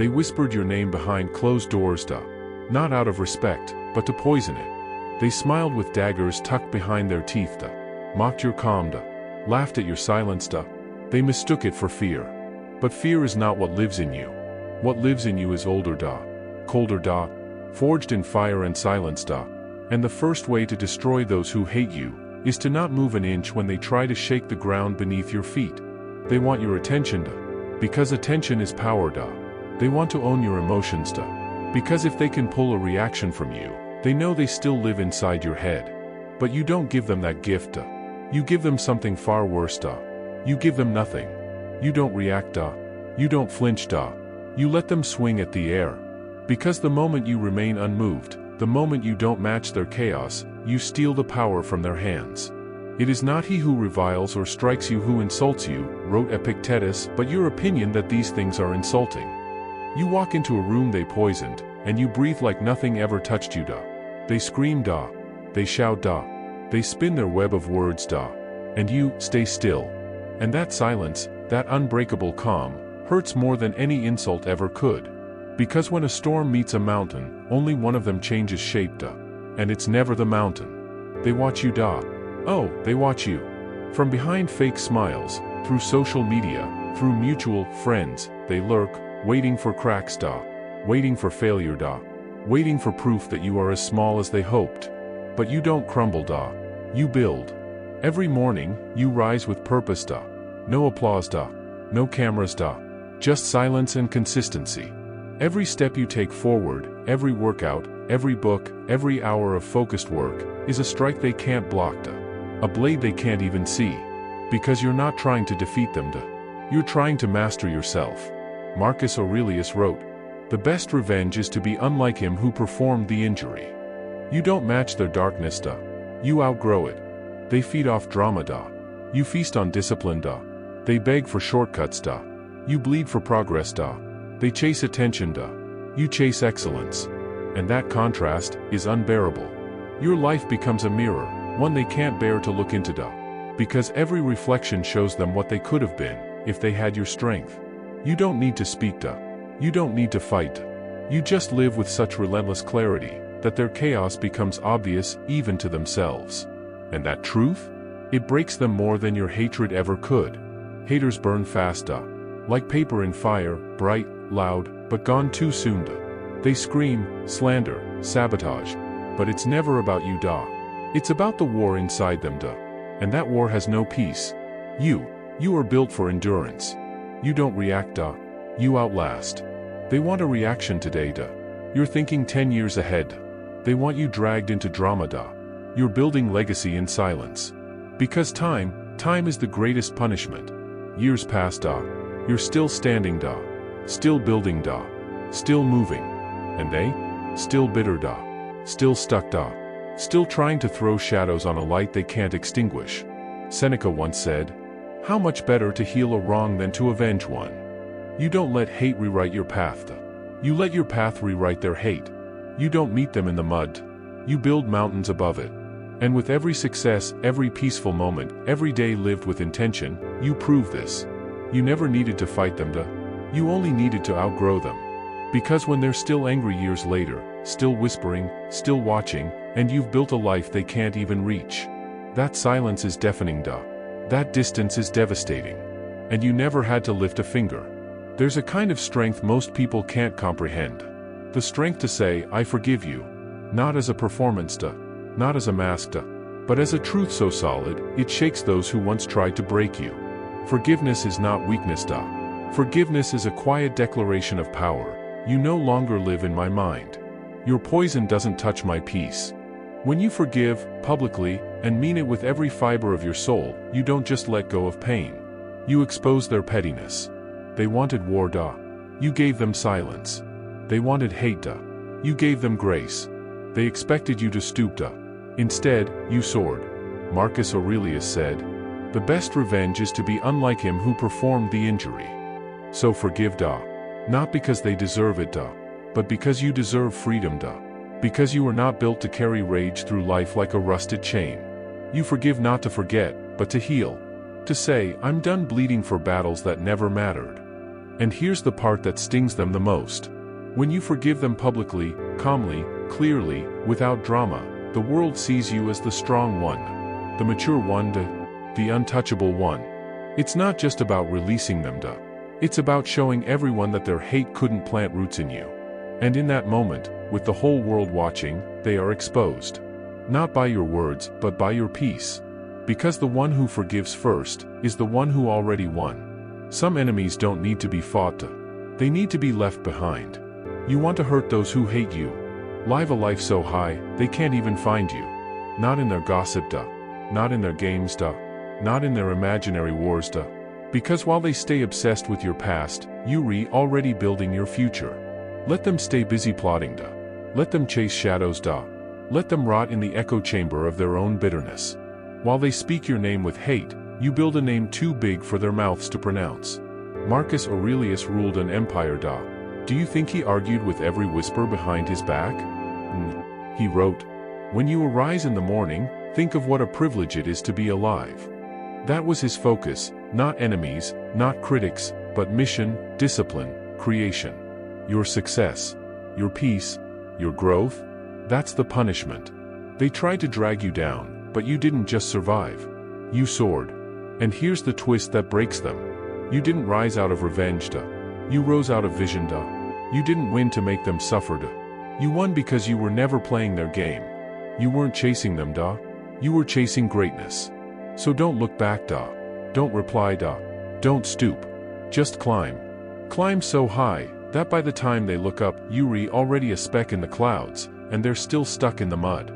They whispered your name behind closed doors, not out of respect, but to poison it. They smiled with daggers tucked behind their teeth, mocked your calm, laughed at your silence, They mistook it for fear. But fear is not what lives in you. What lives in you is older, colder, forged in fire and silence, And the first way to destroy those who hate you is to not move an inch when they try to shake the ground beneath your feet. They want your attention, because attention is power, They want to own your emotions, because if they can pull a reaction from you, they know they still live inside your head. But you don't give them that gift, You give them something far worse, You give them nothing. You don't react, You don't flinch, You let them swing at the air. Because the moment you remain unmoved, the moment you don't match their chaos, you steal the power from their hands. It is not he who reviles or strikes you who insults you, wrote Epictetus, but your opinion that these things are insulting. You walk into a room they poisoned, and you breathe like nothing ever touched you, They scream, They shout, They spin their web of words, And you stay still. And that silence, that unbreakable calm, hurts more than any insult ever could. Because when a storm meets a mountain, only one of them changes shape, And it's never the mountain. They watch you, Oh, they watch you. From behind fake smiles, through social media, through mutual friends, they lurk, waiting for cracks, Waiting for failure, Waiting for proof that you are as small as they hoped. But you don't crumble, You build. Every morning, you rise with purpose, No applause, No cameras, Just silence and consistency. Every step you take forward, every workout, every book, every hour of focused work, is a strike they can't block, A blade they can't even see. Because you're not trying to defeat them, You're trying to master yourself. Marcus Aurelius wrote, "The best revenge is to be unlike him who performed the injury." You don't match their darkness, You outgrow it. They feed off drama, You feast on discipline, They beg for shortcuts, You bleed for progress, They chase attention, You chase excellence. And that contrast is unbearable. Your life becomes a mirror, one they can't bear to look into, Because every reflection shows them what they could have been, if they had your strength. You don't need to speak, You don't need to fight, You just live with such relentless clarity, that their chaos becomes obvious even to themselves. And that truth? It breaks them more than your hatred ever could. Haters burn fast, like paper in fire, bright, loud, but gone too soon, They scream, slander, sabotage. But it's never about you, It's about the war inside them, And that war has no peace. You are built for endurance. You don't react, You outlast. They want a reaction today, You're thinking 10 years ahead. They want you dragged into drama, You're building legacy in silence. Because time is the greatest punishment. Years pass, You're still standing, Still building, Still moving. And they? Still bitter, Still stuck, Still trying to throw shadows on a light they can't extinguish. Seneca once said, "How much better to heal a wrong than to avenge one." You don't let hate rewrite your path, You let your path rewrite their hate. You don't meet them in the mud. You build mountains above it. And with every success, every peaceful moment, every day lived with intention, you prove this. You never needed to fight them, You only needed to outgrow them. Because when they're still angry years later, still whispering, still watching, and you've built a life they can't even reach. That silence is deafening, That distance is devastating. And you never had to lift a finger. There's a kind of strength most people can't comprehend. The strength to say, "I forgive you." Not as a performance, not as a mask, but as a truth so solid, it shakes those who once tried to break you. Forgiveness is not weakness, Forgiveness is a quiet declaration of power. You no longer live in my mind. Your poison doesn't touch my peace. When you forgive, publicly, and mean it with every fiber of your soul, you don't just let go of pain. You expose their pettiness. They wanted war, You gave them silence. They wanted hate, You gave them grace. They expected you to stoop, Instead, you soared. Marcus Aurelius said, "The best revenge is to be unlike him who performed the injury." So forgive, Not because they deserve it, but because you deserve freedom, Because you are not built to carry rage through life like a rusted chain. You forgive not to forget, but to heal. To say, "I'm done bleeding for battles that never mattered." And here's the part that stings them the most. When you forgive them publicly, calmly, clearly, without drama, the world sees you as the strong one, the mature one, the untouchable one. It's not just about releasing them, it's about showing everyone that their hate couldn't plant roots in you. And in that moment, with the whole world watching, they are exposed. Not by your words, but by your peace. Because the one who forgives first is the one who already won. Some enemies don't need to be fought, they need to be left behind. You want to hurt those who hate you. Live a life so high, they can't even find you. Not in their gossip, not in their games, not in their imaginary wars, because while they stay obsessed with your past, you're already building your future. Let them stay busy plotting, let them chase shadows, let them rot in the echo chamber of their own bitterness. While they speak your name with hate, you build a name too big for their mouths to pronounce. Marcus Aurelius ruled an empire, Do you think he argued with every whisper behind his back? He wrote, "When you arise in the morning, think of what a privilege it is to be alive." That was his focus, not enemies, not critics, but mission, discipline, creation. Your success, your peace, your growth, that's the punishment. They tried to drag you down, but you didn't just survive. You soared. And here's the twist that breaks them. You didn't rise out of revenge, You rose out of vision, You didn't win to make them suffer, You won because you were never playing their game. You weren't chasing them, You were chasing greatness. So don't look back, Don't reply, Don't stoop. Just climb. Climb so high that by the time they look up, you're already a speck in the clouds, and they're still stuck in the mud.